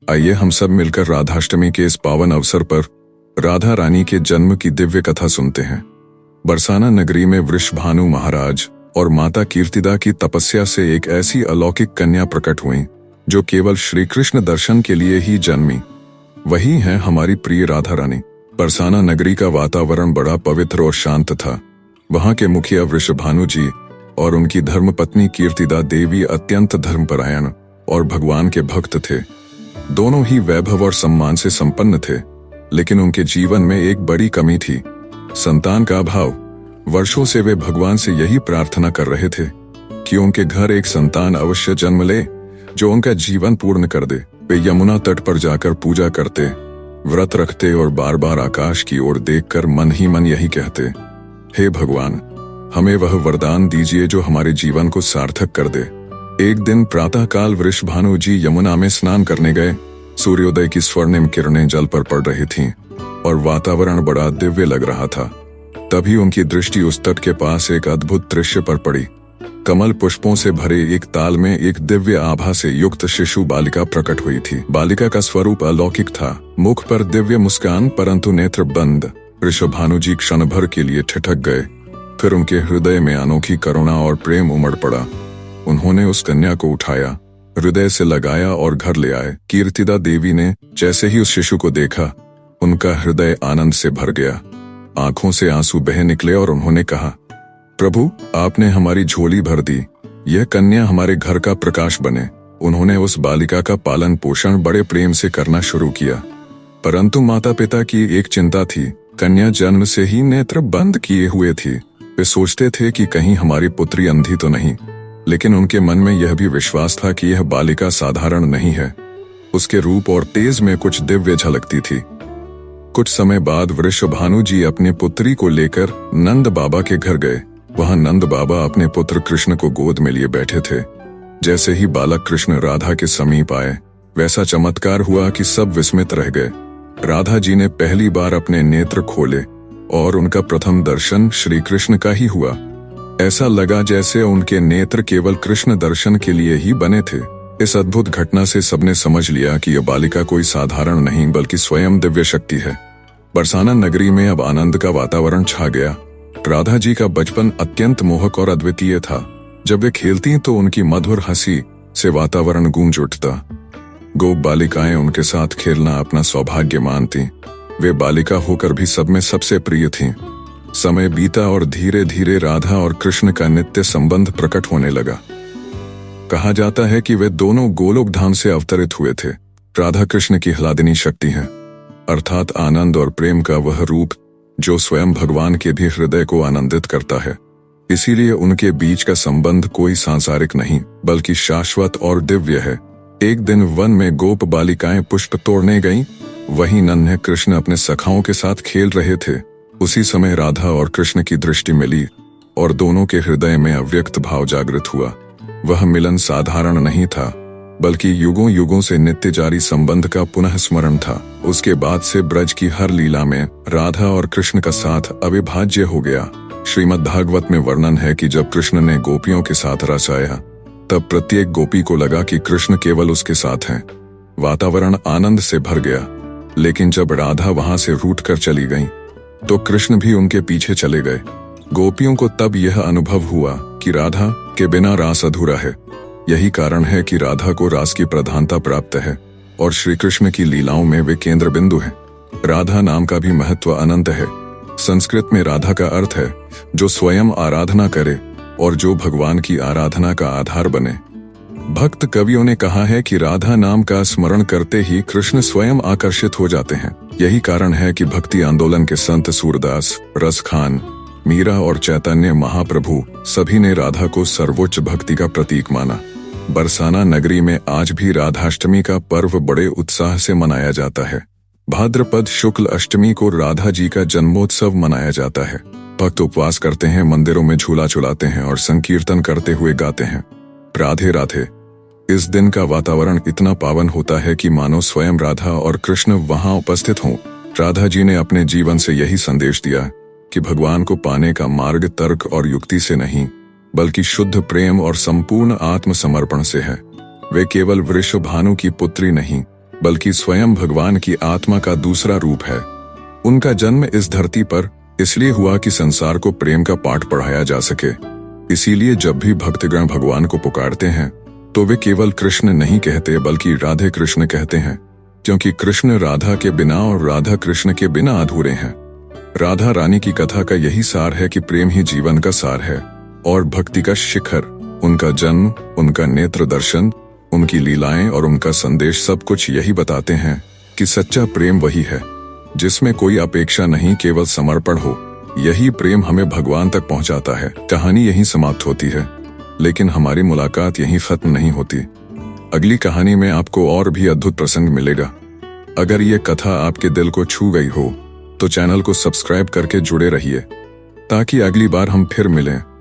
आइए हम सब मिलकर राधाष्टमी के इस पावन अवसर पर राधा रानी के जन्म की दिव्य कथा सुनते हैं। बरसाना नगरी में वृषभानु महाराज और माता कीर्तिदा की तपस्या से एक ऐसी अलौकिक कन्या प्रकट हुई जो केवल श्री कृष्ण दर्शन के लिए ही जन्मी। वही है हमारी प्रिय राधा रानी। बरसाना नगरी का वातावरण बड़ा पवित्र और शांत था। वहां के मुखिया वृषभानु जी और उनकी धर्मपत्नी कीर्तिदा देवी अत्यंत धर्मपरायण और भगवान के भक्त थे। दोनों ही वैभव और सम्मान से संपन्न थे, लेकिन उनके जीवन में एक बड़ी कमी थी, संतान का अभाव। वर्षों से वे भगवान से यही प्रार्थना कर रहे थे कि उनके घर एक संतान अवश्य जन्म ले जो उनका जीवन पूर्ण कर दे। वे यमुना तट पर जाकर पूजा करते, व्रत रखते और बार बार आकाश की ओर देखकर मन ही मन यही कहते, हे भगवान, हमें वह वरदान दीजिए जो हमारे जीवन को सार्थक कर दे। एक दिन प्रातःकाल वृषभानु जी यमुना में स्नान करने गए। सूर्योदय की स्वर्णिम किरणें जल पर पड़ रही थीं और वातावरण बड़ा दिव्य लग रहा था। तभी उनकी दृष्टि उस तट के पास एक अद्भुत दृश्य पर पड़ी। कमल पुष्पों से भरे एक ताल में एक दिव्य आभा से युक्त शिशु बालिका प्रकट हुई थी। बालिका का स्वरूप अलौकिक था, मुख पर दिव्य मुस्कान परंतु नेत्र बंद। वृषभानु जी क्षण भर के लिए ठिठक गए, फिर उनके हृदय में अनोखी करुणा और प्रेम उमड़ पड़ा। उन्होंने उस कन्या को उठाया, हृदय से लगाया और घर ले आए। कीर्तिदा देवी ने जैसे ही उस शिशु को देखा, उनका हृदय आनंद से भर गया। आंखों से आंसू बह निकले और उन्होंने कहा, प्रभु, आपने हमारी झोली भर दी, यह कन्या हमारे घर का प्रकाश बने। उन्होंने उस बालिका का पालन पोषण बड़े प्रेम से करना शुरू किया, परंतु माता पिता की एक चिंता थी। कन्या जन्म से ही नेत्र बंद किए हुए थी। वे सोचते थे कि कहीं हमारी पुत्री अंधी तो नहीं, लेकिन उनके मन में यह भी विश्वास था कि यह बालिका साधारण नहीं है। उसके रूप और तेज में कुछ दिव्य झलकती थी। कुछ समय बाद वृषभानु जी अपनी पुत्री को लेकर नंद बाबा के घर गए। वहां नंद बाबा अपने पुत्र कृष्ण को गोद में लिए बैठे थे। जैसे ही बालक कृष्ण राधा के समीप आए, वैसा चमत्कार हुआ कि सब विस्मित रह गए। राधा जी ने पहली बार अपने नेत्र खोले और उनका प्रथम दर्शन श्री कृष्ण का ही हुआ। ऐसा लगा जैसे उनके नेत्र केवल कृष्ण दर्शन के लिए ही बने थे। इस अद्भुत घटना से सबने समझ लिया कि यह बालिका कोई साधारण नहीं बल्कि स्वयं दिव्य शक्ति है। बरसाना नगरी में अब आनंद का वातावरण छा गया। राधा जी का बचपन अत्यंत मोहक और अद्वितीय था। जब वे खेलती तो उनकी मधुर हंसी से वातावरण गूंज उठता। गोप बालिकाएं उनके साथ खेलना अपना सौभाग्य मानती। वे बालिका होकर भी सब में सबसे प्रिय थीं। समय बीता और धीरे धीरे राधा और कृष्ण का नित्य संबंध प्रकट होने लगा। कहा जाता है कि वे दोनों गोलोक धाम से अवतरित हुए थे। राधा कृष्ण की ह्लादिनी शक्ति है, अर्थात आनंद और प्रेम का वह रूप जो स्वयं भगवान के भी हृदय को आनंदित करता है। इसीलिए उनके बीच का संबंध कोई सांसारिक नहीं बल्कि शाश्वत और दिव्य है। एक दिन वन में गोप बालिकाएं पुष्प तोड़ने गईं। वहीं नन्हे कृष्ण अपने सखाओं के साथ खेल रहे थे। उसी समय राधा और कृष्ण की दृष्टि मिली और दोनों के हृदय में अव्यक्त भाव जागृत हुआ। वह मिलन साधारण नहीं था बल्कि युगों युगों से नित्य जारी संबंध का पुनः स्मरण था। उसके बाद से ब्रज की हर लीला में राधा और कृष्ण का साथ अविभाज्य हो गया। श्रीमद् भागवत में वर्णन है कि जब कृष्ण ने गोपियों के साथ रस आया, तब प्रत्येक गोपी को लगा कि कृष्ण केवल उसके साथ हैं। वातावरण आनंद से भर गया। लेकिन जब राधा वहां से रूठकर चली गई, तो कृष्ण भी उनके पीछे चले गए। गोपियों को तब यह अनुभव हुआ कि राधा के बिना रास अधूरा है। यही कारण है कि राधा को रास की प्रधानता प्राप्त है और श्री कृष्ण की लीलाओं में वे केंद्र बिंदु हैं। राधा नाम का भी महत्व अनंत है। संस्कृत में राधा का अर्थ है जो स्वयं आराधना करे और जो भगवान की आराधना का आधार बने। भक्त कवियों ने कहा है कि राधा नाम का स्मरण करते ही कृष्ण स्वयं आकर्षित हो जाते हैं। यही कारण है कि भक्ति आंदोलन के संत सूरदास, रसखान, मीरा और चैतन्य महाप्रभु सभी ने राधा को सर्वोच्च भक्ति का प्रतीक माना। बरसाना नगरी में आज भी राधाष्टमी का पर्व बड़े उत्साह से मनाया जाता है। भाद्रपद शुक्ल अष्टमी को राधा जी का जन्मोत्सव मनाया जाता है। भक्त उपवास करते हैं, मंदिरों में झूला झुलाते हैं और संकीर्तन करते हुए गाते हैं, राधे राधे। इस दिन का वातावरण इतना पावन होता है कि मानो स्वयं राधा और कृष्ण वहां उपस्थित हों। राधा जी ने अपने जीवन से यही संदेश दिया कि भगवान को पाने का मार्ग तर्क और युक्ति से नहीं बल्कि शुद्ध प्रेम और संपूर्ण आत्मसमर्पण से है। वे केवल वृषभानु की पुत्री नहीं बल्कि स्वयं भगवान की आत्मा का दूसरा रूप है। उनका जन्म इस धरती पर इसलिए हुआ कि संसार को प्रेम का पाठ पढ़ाया जा सके। इसीलिए जब भी भक्तगण भगवान को पुकारते हैं तो वे केवल कृष्ण नहीं कहते बल्कि राधे कृष्ण कहते हैं, क्योंकि कृष्ण राधा के बिना और राधा कृष्ण के बिना अधूरे हैं। राधा रानी की कथा का यही सार है कि प्रेम ही जीवन का सार है और भक्ति का शिखर। उनका जन्म, उनका नेत्र दर्शन, उनकी लीलाएं और उनका संदेश सब कुछ यही बताते हैं कि सच्चा प्रेम वही है जिसमें कोई अपेक्षा नहीं, केवल समर्पण हो। यही प्रेम हमें भगवान तक पहुंचाता है। कहानी यहीं समाप्त होती है, लेकिन हमारी मुलाकात यहीं खत्म नहीं होती। अगली कहानी में आपको और भी अद्भुत प्रसंग मिलेगा। अगर ये कथा आपके दिल को छू गई हो तो चैनल को सब्सक्राइब करके जुड़े रहिए ताकि अगली बार हम फिर मिलें